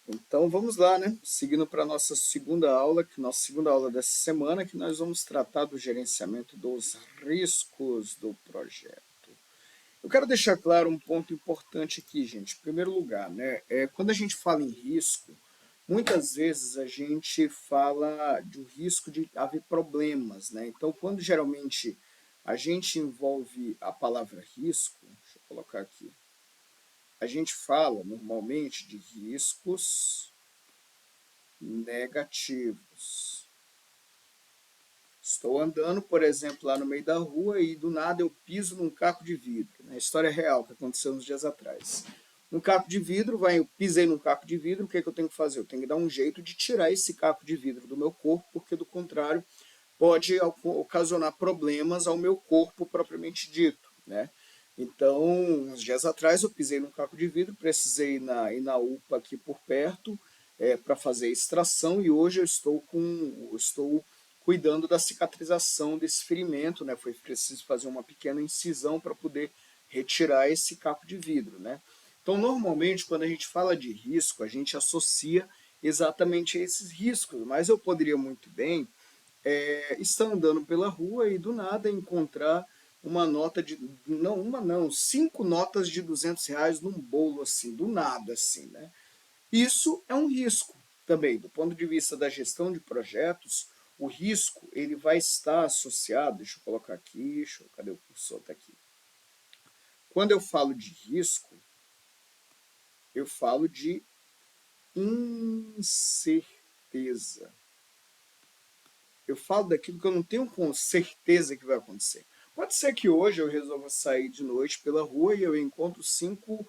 Então vamos lá, né? Seguindo para a nossa segunda aula, dessa semana, que nós vamos tratar do gerenciamento dos riscos do projeto. Eu quero deixar claro um ponto importante aqui, gente. Em primeiro lugar, né? Quando a gente fala em risco, muitas vezes a gente fala do risco de haver problemas, né? Então, quando geralmente a gente envolve a palavra risco, deixa eu colocar aqui, a gente fala normalmente de riscos negativos. Estou andando, por exemplo, lá no meio da rua e do nada eu piso num caco de vidro. Né? História real que aconteceu uns dias atrás. Um caco de vidro, eu pisei num caco de vidro, o que, é que eu tenho que fazer? Eu tenho que dar um jeito de tirar esse caco de vidro do meu corpo, porque do contrário pode ocasionar problemas ao meu corpo propriamente dito. Né? Então, uns dias atrás eu pisei num caco de vidro, precisei ir na UPA aqui por perto para fazer a extração e hoje eu estou cuidando da cicatrização desse ferimento, né? Foi preciso fazer uma pequena incisão para poder retirar esse caco de vidro, né? Então, normalmente, quando a gente fala de risco, a gente associa exatamente a esses riscos, mas eu poderia muito bem estar andando pela rua e do nada encontrar uma nota de, não, uma não, 5 notas de R$ 200 num bolo assim, do nada assim, né? Isso é um risco também, do ponto de vista da gestão de projetos, o risco ele vai estar associado, deixa eu colocar aqui, cadê o cursor? Está aqui. Quando eu falo de risco, eu falo de incerteza. Eu falo daquilo que eu não tenho com certeza que vai acontecer. Pode ser que hoje eu resolva sair de noite pela rua e eu encontro cinco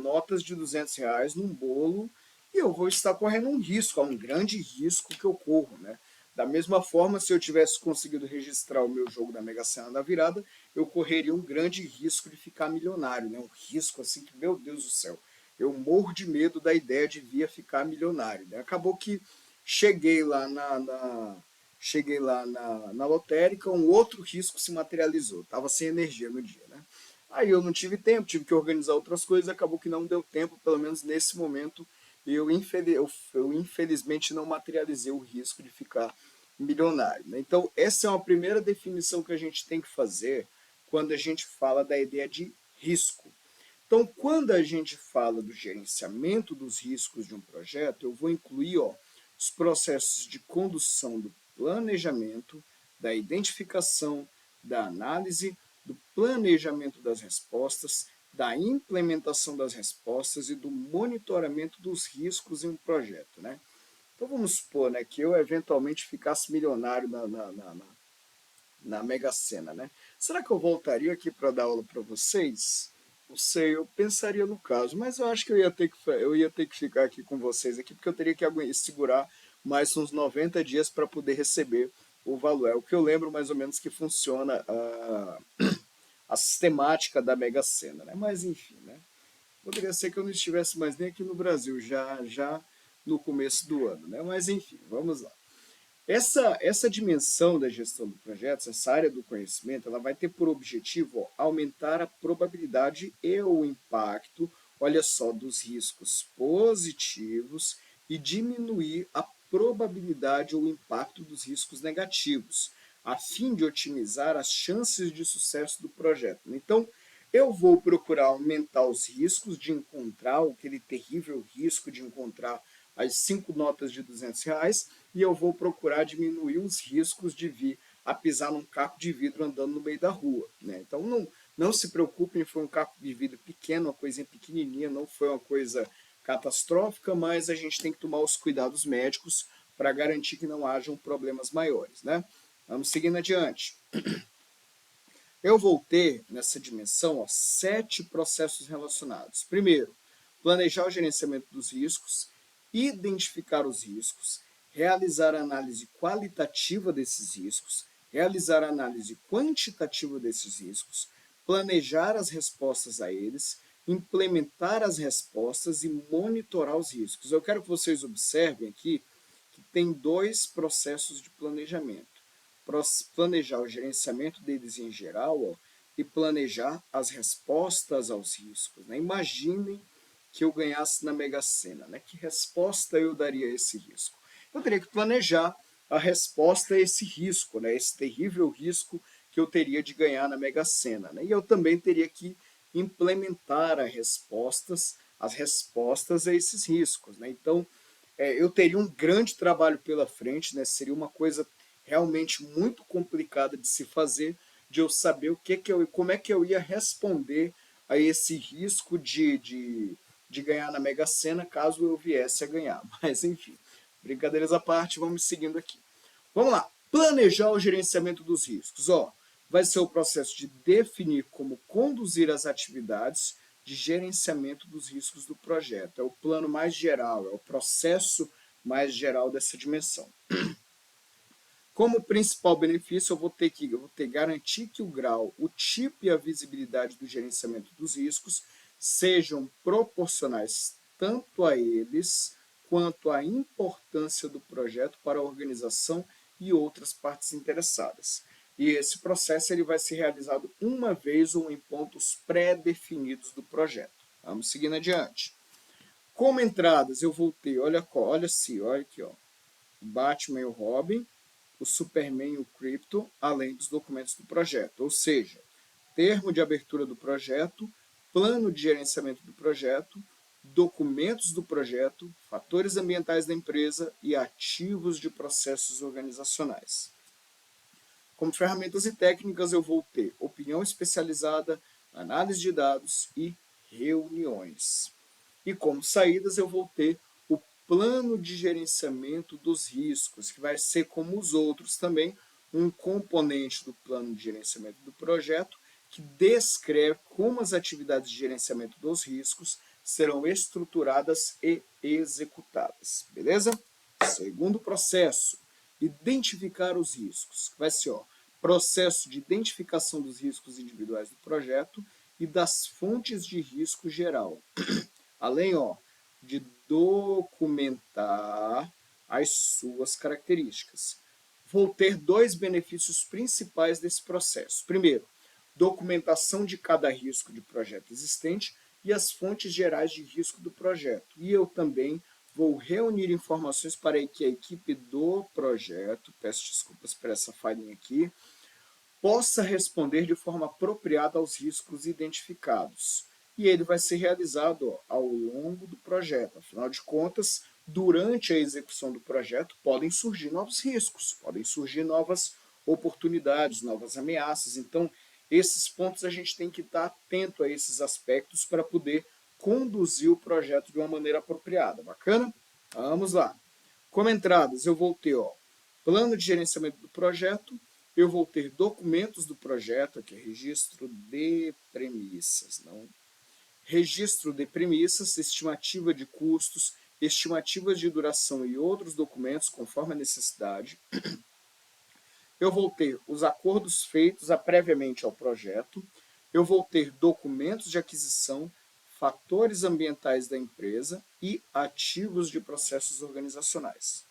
notas de R$ 200 num bolo e eu vou estar correndo um risco, um grande risco que eu corro, né? Da mesma forma, se eu tivesse conseguido registrar o meu jogo da Mega Sena da virada, eu correria um grande risco de ficar milionário, né? Um risco assim que, meu Deus do céu, eu morro de medo da ideia de vir a ficar milionário. Né? Acabou que cheguei lá na lotérica, um outro risco se materializou. Estava sem energia no dia, né? Aí eu não tive tempo, tive que organizar outras coisas, acabou que não deu tempo, pelo menos nesse momento, eu infelizmente não materializei o risco de ficar milionário. Né? Então, essa é uma primeira definição que a gente tem que fazer quando a gente fala da ideia de risco. Então, quando a gente fala do gerenciamento dos riscos de um projeto, eu vou incluir os processos de condução do planejamento, da identificação, da análise, do planejamento das respostas, da implementação das respostas e do monitoramento dos riscos em um projeto. Né? Então, vamos supor que eu eventualmente ficasse milionário na Mega Sena. Né? Será que eu voltaria aqui para dar aula para vocês? Não sei, eu pensaria no caso, mas eu acho que eu ia ter que ficar aqui com vocês aqui, porque eu teria que segurar mais uns 90 dias para poder receber o valor. É o que eu lembro mais ou menos que funciona a sistemática da Mega Sena, né? Mas enfim, né? Poderia ser que eu não estivesse mais nem aqui no Brasil, já no começo do ano, né? Mas enfim, vamos lá. Essa dimensão da gestão de projetos, essa área do conhecimento, ela vai ter por objetivo aumentar a probabilidade e o impacto, olha só, dos riscos positivos e diminuir a probabilidade ou impacto dos riscos negativos, a fim de otimizar as chances de sucesso do projeto. Então, eu vou procurar aumentar os riscos de encontrar aquele terrível risco de encontrar as 5 notas de R$ 200 e eu vou procurar diminuir os riscos de vir a pisar num caco de vidro andando no meio da rua. Né? Então não se preocupem, foi um caco de vidro pequeno, uma coisinha pequenininha, não foi uma coisa catastrófica, mas a gente tem que tomar os cuidados médicos para garantir que não hajam problemas maiores. Né? Vamos seguindo adiante. Eu vou ter nessa dimensão 7 processos relacionados. Primeiro, planejar o gerenciamento dos riscos, identificar os riscos, realizar a análise qualitativa desses riscos, realizar a análise quantitativa desses riscos, planejar as respostas a eles, implementar as respostas e monitorar os riscos. Eu quero que vocês observem aqui que tem 2 processos de planejamento. Planejar o gerenciamento deles em geral e planejar as respostas aos riscos. Né? Imaginem que eu ganhasse na Mega Sena, né? Que resposta eu daria a esse risco? Eu teria que planejar a resposta a esse risco, né? Esse terrível risco que eu teria de ganhar na Mega Sena, né? E eu também teria que implementar as respostas a esses riscos, né? Então, eu teria um grande trabalho pela frente, né? Seria uma coisa realmente muito complicada de se fazer, de eu saber como é que eu ia responder a esse risco de ganhar na Mega Sena caso eu viesse a ganhar. Mas enfim, brincadeiras à parte, vamos seguindo aqui. Vamos lá, planejar o gerenciamento dos riscos. Vai ser o processo de definir como conduzir as atividades de gerenciamento dos riscos do projeto. É o plano mais geral, é o processo mais geral dessa dimensão. Como principal benefício, eu vou ter que garantir que o grau, o tipo e a visibilidade do gerenciamento dos riscos sejam proporcionais tanto a eles quanto à importância do projeto para a organização e outras partes interessadas. E esse processo ele vai ser realizado uma vez ou em pontos pré-definidos do projeto. Vamos seguindo adiante. Como entradas, eu vou ter, olha aqui, ó, o Batman e o Robin, o Superman e o Krypto, além dos documentos do projeto, ou seja, termo de abertura do projeto, plano de gerenciamento do projeto, documentos do projeto, fatores ambientais da empresa e ativos de processos organizacionais. Como ferramentas e técnicas, eu vou ter opinião especializada, análise de dados e reuniões. E como saídas, eu vou ter o plano de gerenciamento dos riscos, que vai ser, como os outros também, um componente do plano de gerenciamento do projeto, que descreve como as atividades de gerenciamento dos riscos serão estruturadas e executadas. Beleza? Segundo processo, identificar os riscos. Vai ser processo de identificação dos riscos individuais do projeto e das fontes de risco geral. Além de documentar as suas características. Vou ter dois benefícios principais desse processo. Primeiro, documentação de cada risco de projeto existente e as fontes gerais de risco do projeto. E eu também vou reunir informações para que a equipe do projeto, peço desculpas por essa falhinha aqui, possa responder de forma apropriada aos riscos identificados. E ele vai ser realizado ao longo do projeto. Afinal de contas, durante a execução do projeto, podem surgir novos riscos, podem surgir novas oportunidades, novas ameaças. Então, esses pontos a gente tem que estar atento a esses aspectos para poder conduzir o projeto de uma maneira apropriada. Bacana? Vamos lá. Como entradas, eu vou ter plano de gerenciamento do projeto, eu vou ter documentos do projeto, aqui registro de premissas, não? Registro de premissas, estimativa de custos, estimativas de duração e outros documentos conforme a necessidade. Eu vou ter os acordos feitos previamente ao projeto, eu vou ter documentos de aquisição, fatores ambientais da empresa e ativos de processos organizacionais.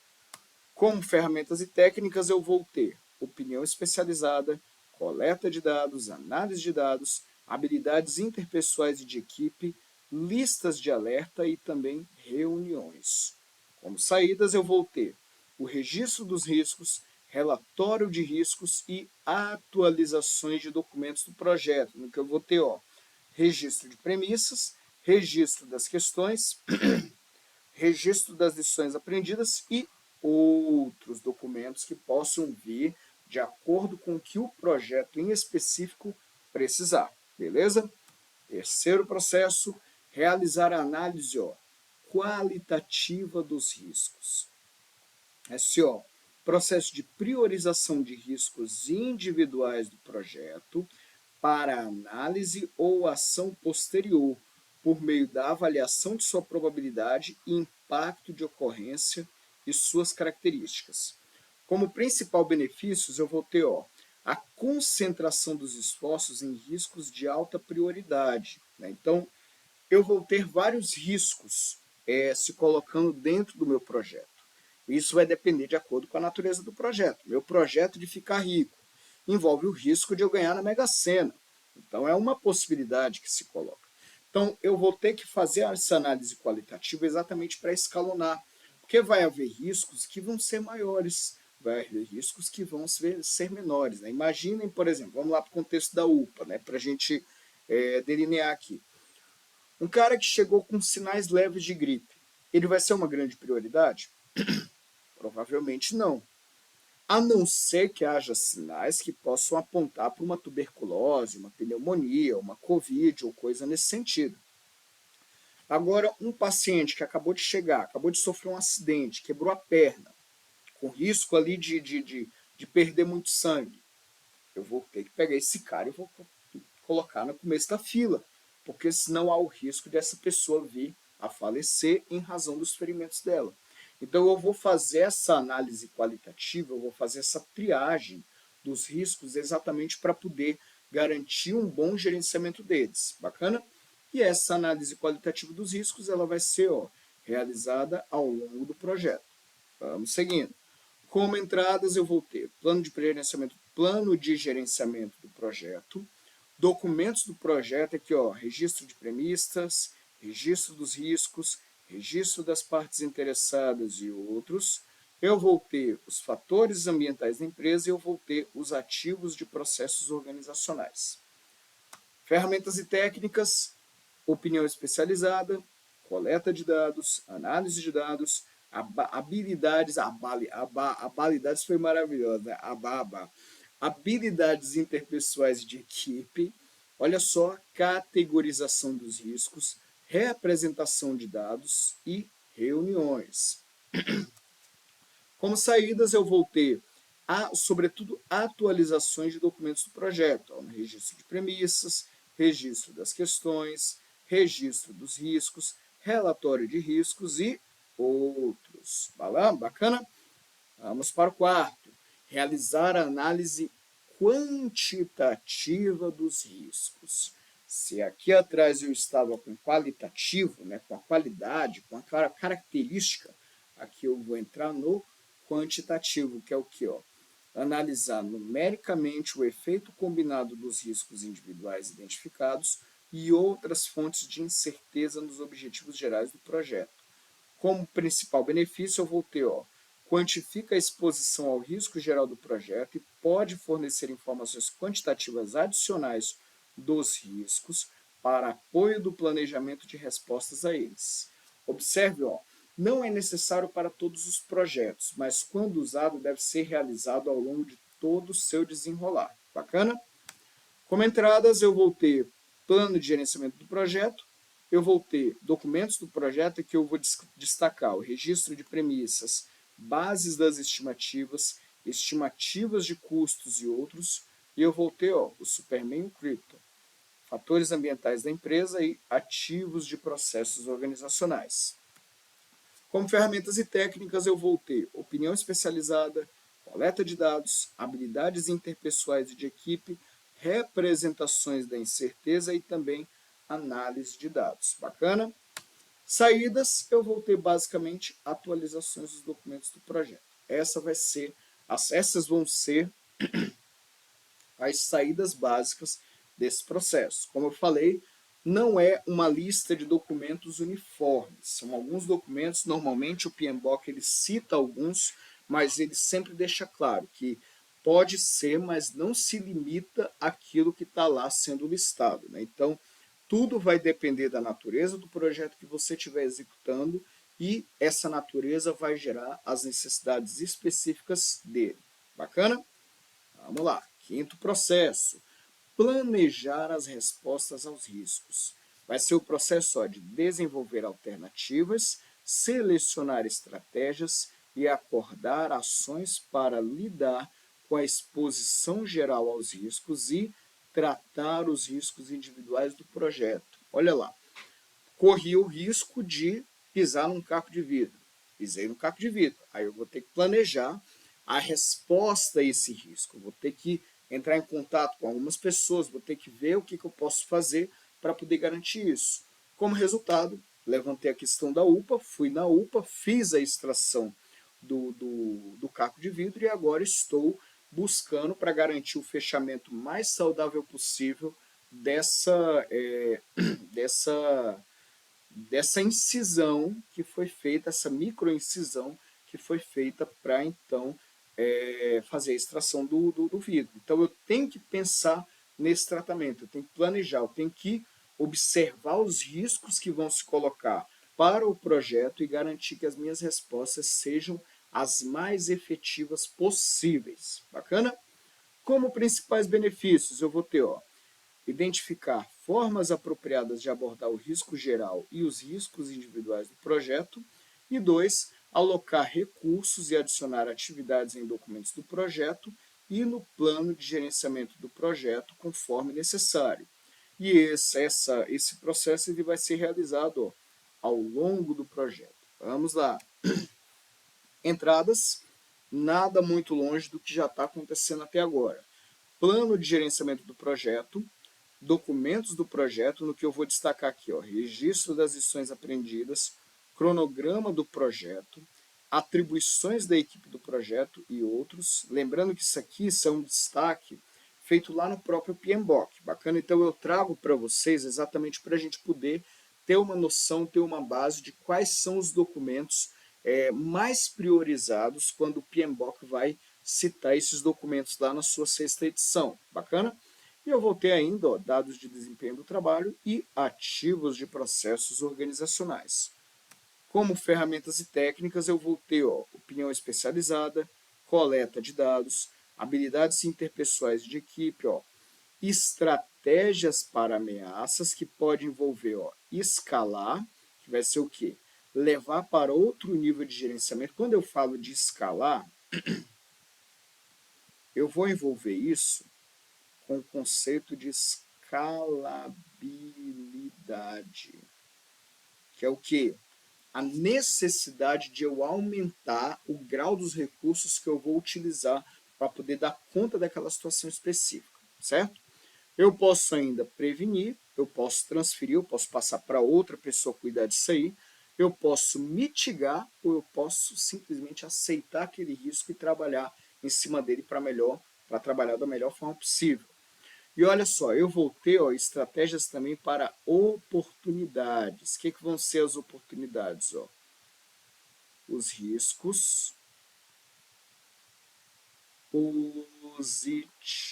Como ferramentas e técnicas, eu vou ter opinião especializada, coleta de dados, análise de dados, habilidades interpessoais e de equipe, listas de alerta e também reuniões. Como saídas, eu vou ter o registro dos riscos, relatório de riscos e atualizações de documentos do projeto, no que eu vou ter registro de premissas, registro das questões, registro das lições aprendidas e outros documentos que possam vir de acordo com o que o projeto em específico precisar. Beleza? Terceiro processo, realizar a análise qualitativa dos riscos. Esse processo de priorização de riscos individuais do projeto para análise ou ação posterior, por meio da avaliação de sua probabilidade e impacto de ocorrência e suas características. Como principal benefícios, eu vou ter a concentração dos esforços em riscos de alta prioridade. Né? Então, eu vou ter vários riscos se colocando dentro do meu projeto. Isso vai depender de acordo com a natureza do projeto. Meu projeto de ficar rico envolve o risco de eu ganhar na Mega Sena. Então, é uma possibilidade que se coloca. Então, eu vou ter que fazer essa análise qualitativa exatamente para escalonar, porque vai haver riscos que vão ser maiores, vai haver riscos que vão ser menores. Né? Imaginem, por exemplo, vamos lá para o contexto da UPA, né, para a gente delinear aqui. Um cara que chegou com sinais leves de gripe, ele vai ser uma grande prioridade? Provavelmente não. A não ser que haja sinais que possam apontar para uma tuberculose, uma pneumonia, uma covid ou coisa nesse sentido. Agora, um paciente que acabou de chegar, acabou de sofrer um acidente, quebrou a perna, com risco ali de perder muito sangue, eu vou ter que pegar esse cara e vou colocar no começo da fila, porque senão há o risco dessa pessoa vir a falecer em razão dos ferimentos dela. Então eu vou fazer essa análise qualitativa, eu vou fazer essa triagem dos riscos exatamente para poder garantir um bom gerenciamento deles. Bacana? E essa análise qualitativa dos riscos ela vai ser realizada ao longo do projeto. Vamos seguindo. Como entradas eu vou ter plano de gerenciamento do projeto, documentos do projeto, aqui registro de premistas, registro dos riscos, registro das partes interessadas e outros. Eu vou ter os fatores ambientais da empresa e eu vou ter os ativos de processos organizacionais. Ferramentas e técnicas, opinião especializada, coleta de dados, análise de dados, habilidades, habilidades foi maravilhosa, né? Habilidades interpessoais de equipe, olha só, categorização dos riscos, reapresentação de dados e reuniões. Como saídas, eu vou ter, sobretudo, atualizações de documentos do projeto, registro de premissas, registro das questões, registro dos riscos, relatório de riscos e outros. Bacana? Vamos para o quarto. Realizar a análise quantitativa dos riscos. Se aqui atrás eu estava com qualitativo, né, com a qualidade, com a característica, aqui eu vou entrar no quantitativo, que é o que? Analisar numericamente o efeito combinado dos riscos individuais identificados e outras fontes de incerteza nos objetivos gerais do projeto. Como principal benefício, eu vou ter, quantifica a exposição ao risco geral do projeto e pode fornecer informações quantitativas adicionais dos riscos para apoio do planejamento de respostas a eles. Observe, não é necessário para todos os projetos, mas quando usado deve ser realizado ao longo de todo o seu desenrolar. Bacana? Como entradas, eu vou ter plano de gerenciamento do projeto, eu vou ter documentos do projeto que eu vou destacar o registro de premissas, bases das estimativas, estimativas de custos e outros, e eu vou ter o Superman e o Crypto, fatores ambientais da empresa e ativos de processos organizacionais. Como ferramentas e técnicas, eu vou ter opinião especializada, coleta de dados, habilidades interpessoais e de equipe, representações da incerteza e também análise de dados. Bacana? Saídas, eu vou ter basicamente atualizações dos documentos do projeto. Essas vão ser as saídas básicas desse processo. Como eu falei, não é uma lista de documentos uniformes. São alguns documentos, normalmente o PMBOK ele cita alguns, mas ele sempre deixa claro que pode ser, mas não se limita àquilo que está lá sendo listado. Né? Então, tudo vai depender da natureza do projeto que você estiver executando e essa natureza vai gerar as necessidades específicas dele. Bacana? Vamos lá. Quinto processo. Planejar as respostas aos riscos. Vai ser o processo de desenvolver alternativas, selecionar estratégias e acordar ações para lidar com a exposição geral aos riscos e tratar os riscos individuais do projeto. Olha lá, corri o risco de pisar num caco de vidro. Pisei no caco de vidro. Aí eu vou ter que planejar a resposta a esse risco. Eu vou ter que entrar em contato com algumas pessoas, vou ter que ver o que eu posso fazer para poder garantir isso. Como resultado, levantei a questão da UPA, fui na UPA, fiz a extração do caco de vidro e agora estou buscando para garantir o fechamento mais saudável possível dessa, dessa incisão que foi feita, essa microincisão que foi feita para então fazer a extração do vidro. Então eu tenho que pensar nesse tratamento, eu tenho que planejar, eu tenho que observar os riscos que vão se colocar para o projeto e garantir que as minhas respostas sejam as mais efetivas possíveis. Bacana? Como principais benefícios, eu vou ter, identificar formas apropriadas de abordar o risco geral e os riscos individuais do projeto. E 2, alocar recursos e adicionar atividades em documentos do projeto e no plano de gerenciamento do projeto conforme necessário. E esse processo ele vai ser realizado ao longo do projeto. Vamos lá. Entradas, nada muito longe do que já está acontecendo até agora. Plano de gerenciamento do projeto, documentos do projeto, no que eu vou destacar aqui, registro das lições aprendidas, cronograma do projeto, atribuições da equipe do projeto e outros. Lembrando que isso é um destaque feito lá no próprio PMBOK. Bacana? Então eu trago para vocês exatamente para a gente poder ter uma noção, ter uma base de quais são os documentos mais priorizados quando o PMBOK vai citar esses documentos lá na sua 6ª edição. Bacana? E eu vou ter ainda dados de desempenho do trabalho e ativos de processos organizacionais. Como ferramentas e técnicas, eu vou ter opinião especializada, coleta de dados, habilidades interpessoais de equipe, estratégias para ameaças, que pode envolver escalar, que vai ser o quê? Levar para outro nível de gerenciamento. Quando eu falo de escalar, eu vou envolver isso com o conceito de escalabilidade, que é o quê? A necessidade de eu aumentar o grau dos recursos que eu vou utilizar para poder dar conta daquela situação específica, certo? Eu posso ainda prevenir, eu posso transferir, eu posso passar para outra pessoa cuidar disso aí, eu posso mitigar ou eu posso simplesmente aceitar aquele risco e trabalhar em cima dele para trabalhar da melhor forma possível. E olha só, eu vou ter estratégias também para oportunidades. O que vão ser as oportunidades? Os riscos positivos.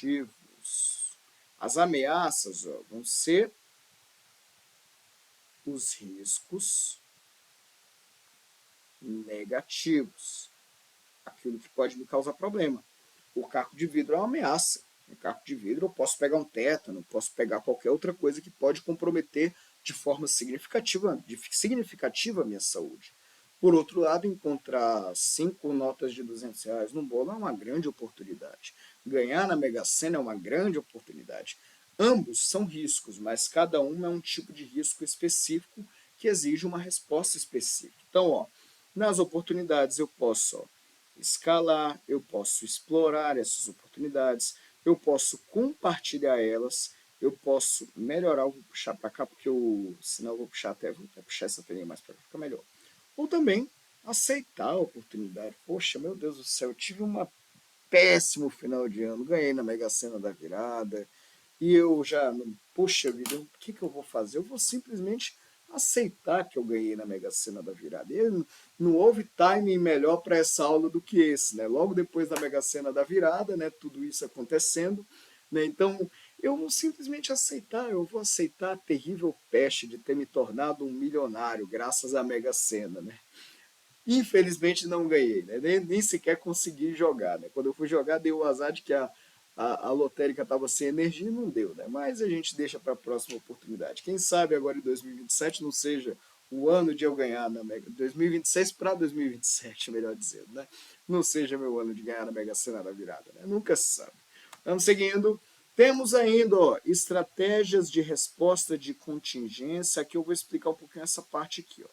As ameaças vão ser os riscos negativos. Aquilo que pode me causar problema. O caco de vidro é uma ameaça. No caco de vidro eu posso pegar um tétano, posso pegar qualquer outra coisa que pode comprometer de forma significativa a minha saúde. Por outro lado, encontrar 5 notas de R$ 200 num bolo é uma grande oportunidade. Ganhar na Mega Sena é uma grande oportunidade. Ambos são riscos, mas cada um é um tipo de risco específico que exige uma resposta específica. Então, nas oportunidades eu posso escalar, eu posso explorar essas oportunidades, eu posso compartilhar elas, eu posso melhorar, eu vou puxar para cá, porque senão eu vou puxar vou puxar essa telinha mais para cá, fica melhor. Ou também aceitar a oportunidade. Poxa, meu Deus do céu, eu tive um péssimo final de ano, ganhei na Mega Sena da virada, e eu já, poxa vida, o que eu vou fazer? Eu vou simplesmente aceitar que eu ganhei na Mega Sena da virada. E não houve timing melhor para essa aula do que esse, né? Logo depois da Mega Sena da virada, né? Tudo isso acontecendo, né? Então, eu vou simplesmente aceitar, eu vou aceitar a terrível peste de ter me tornado um milionário graças à Mega Sena, né? Infelizmente não ganhei, né? Nem sequer consegui jogar, né? Quando eu fui jogar, deu o azar de que a lotérica estava sem energia e não deu, né? Mas a gente deixa para a próxima oportunidade. Quem sabe agora em 2027 não seja o ano de eu ganhar na Mega... 2026 para 2027, melhor dizendo, né? Não seja meu ano de ganhar na Mega Sena da virada, né? Nunca se sabe. Vamos seguindo. Temos ainda estratégias de resposta de contingência. Aqui eu vou explicar um pouquinho essa parte aqui.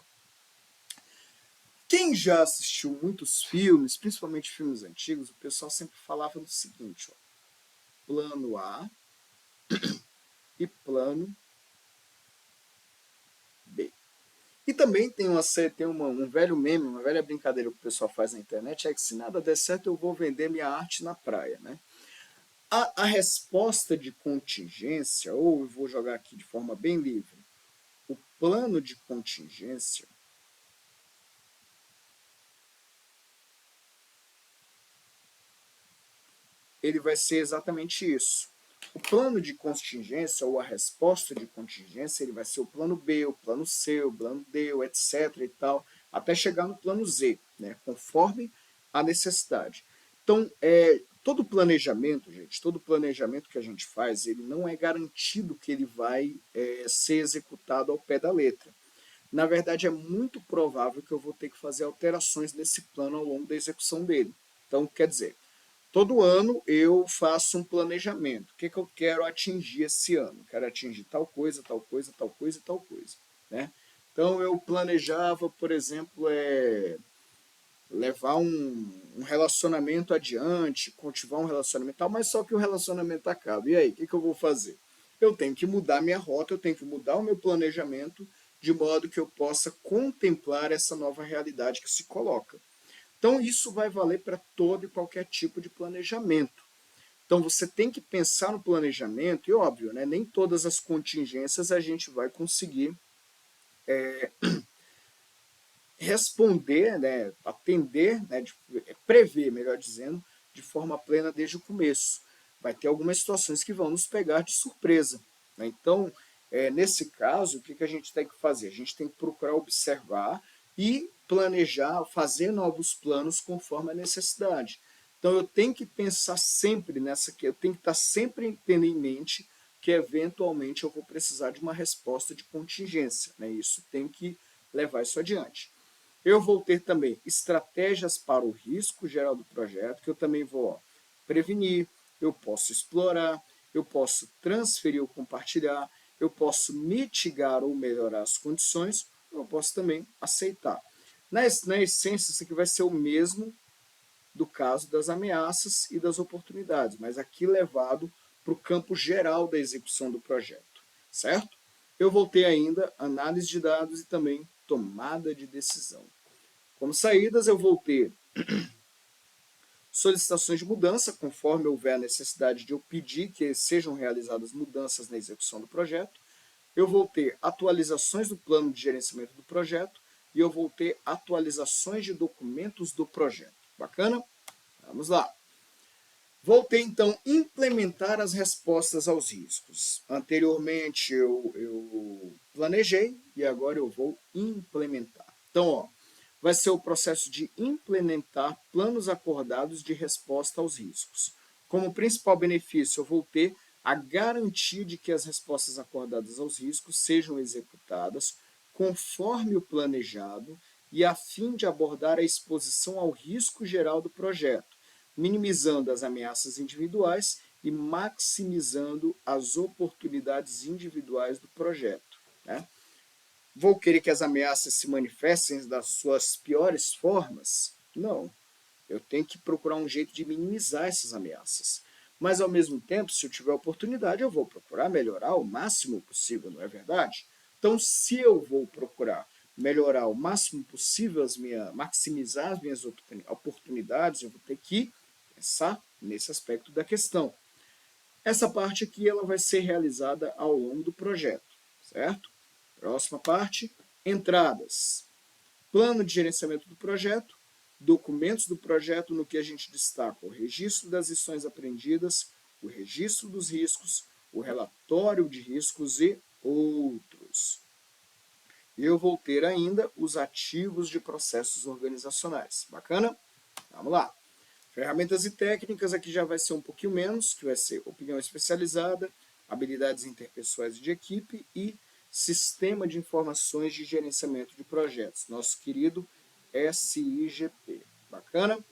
Quem já assistiu muitos filmes, principalmente filmes antigos, o pessoal sempre falava do seguinte, plano A e plano B. E também tem um velho meme, uma velha brincadeira que o pessoal faz na internet, é que se nada der certo eu vou vender minha arte na praia, né? A resposta de contingência, ou eu vou jogar aqui de forma bem livre, o plano de contingência, ele vai ser exatamente isso. O plano de contingência, ou a resposta de contingência, ele vai ser o plano B, o plano C, o plano D, etc. e tal, até chegar no plano Z, né, conforme a necessidade. Então, todo planejamento, gente, todo planejamento que a gente faz, ele não é garantido que ele vai ser executado ao pé da letra. Na verdade, é muito provável que eu vou ter que fazer alterações nesse plano ao longo da execução dele. Então, quer dizer, todo ano eu faço um planejamento. O que, que eu quero atingir esse ano? Quero atingir tal coisa, tal coisa, tal coisa e tal coisa. Né? Então eu planejava, por exemplo, levar um relacionamento adiante, cultivar um relacionamento tal, mas só que o relacionamento acaba. E aí, o que, que eu vou fazer? Eu tenho que mudar minha rota, eu tenho que mudar o meu planejamento de modo que eu possa contemplar essa nova realidade que se coloca. Então, isso vai valer para todo e qualquer tipo de planejamento. Então, você tem que pensar no planejamento, e óbvio, né, nem todas as contingências a gente vai conseguir responder, né, atender, né, prever, melhor dizendo, de forma plena desde o começo. Vai ter algumas situações que vão nos pegar de surpresa. Né? Então, nesse caso, o que a gente tem que fazer? A gente tem que procurar observar e planejar, fazer novos planos conforme a necessidade. Então, eu tenho que pensar sempre nessa aqui, eu tenho que estar sempre tendo em mente que, eventualmente, eu vou precisar de uma resposta de contingência. Né? Isso tem que levar isso adiante. Eu vou ter também estratégias para o risco geral do projeto, que eu também vou prevenir, eu posso explorar, eu posso transferir ou compartilhar, eu posso mitigar ou melhorar as condições, eu posso também aceitar. Na essência, isso aqui vai ser o mesmo do caso das ameaças e das oportunidades, mas aqui levado para o campo geral da execução do projeto, certo? Eu vou ter ainda análise de dados e também tomada de decisão. Como saídas, eu vou ter solicitações de mudança, conforme houver a necessidade de eu pedir que sejam realizadas mudanças na execução do projeto. Eu vou ter atualizações do plano de gerenciamento do projeto e eu vou ter atualizações de documentos do projeto. Bacana? Vamos lá. Vou ter, então, implementar as respostas aos riscos. Anteriormente eu planejei e agora eu vou implementar. Então, ó, vai ser o processo de implementar planos acordados de resposta aos riscos. Como principal benefício, eu vou ter a garantia de que as respostas acordadas aos riscos sejam executadas conforme o planejado e a fim de abordar a exposição ao risco geral do projeto, minimizando as ameaças individuais e maximizando as oportunidades individuais do projeto. Né? Vou querer que as ameaças se manifestem das suas piores formas? Não. Eu tenho que procurar um jeito de minimizar essas ameaças. Mas, ao mesmo tempo, se eu tiver oportunidade, eu vou procurar melhorar o máximo possível, não é verdade? Então, se eu vou procurar melhorar o máximo possível, maximizar as minhas oportunidades, eu vou ter que pensar nesse aspecto da questão. Essa parte aqui ela vai ser realizada ao longo do projeto, certo? Próxima parte, entradas. Plano de gerenciamento do projeto, documentos do projeto, no que a gente destaca o registro das lições aprendidas, o registro dos riscos, o relatório de riscos e outros. E eu vou ter ainda os ativos de processos organizacionais. Bacana? Vamos lá. Ferramentas e técnicas, aqui já vai ser um pouquinho menos, que vai ser opinião especializada, habilidades interpessoais de equipe e sistema de informações de gerenciamento de projetos. Nosso querido SIGP. Bacana?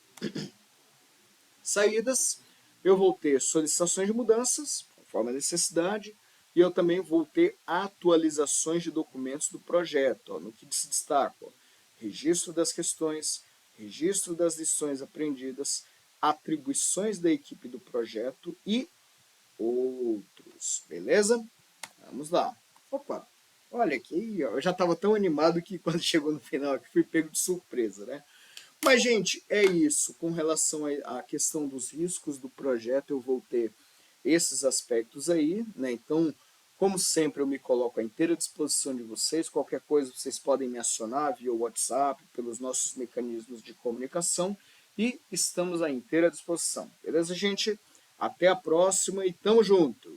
Saídas, eu vou ter solicitações de mudanças, conforme a necessidade, e eu também vou ter atualizações de documentos do projeto, ó, no que se destaca, ó, registro das questões, registro das lições aprendidas, atribuições da equipe do projeto e outros, beleza? Vamos lá. Opa, olha aqui, ó, eu já estava tão animado que quando chegou no final aqui fui pego de surpresa, né? Mas, gente, é isso. Com relação à questão dos riscos do projeto, eu vou ter esses aspectos aí, né? Então, como sempre, eu me coloco à inteira disposição de vocês. Qualquer coisa vocês podem me acionar via WhatsApp, pelos nossos mecanismos de comunicação, e estamos à inteira disposição. Beleza, gente? Até a próxima e tamo junto!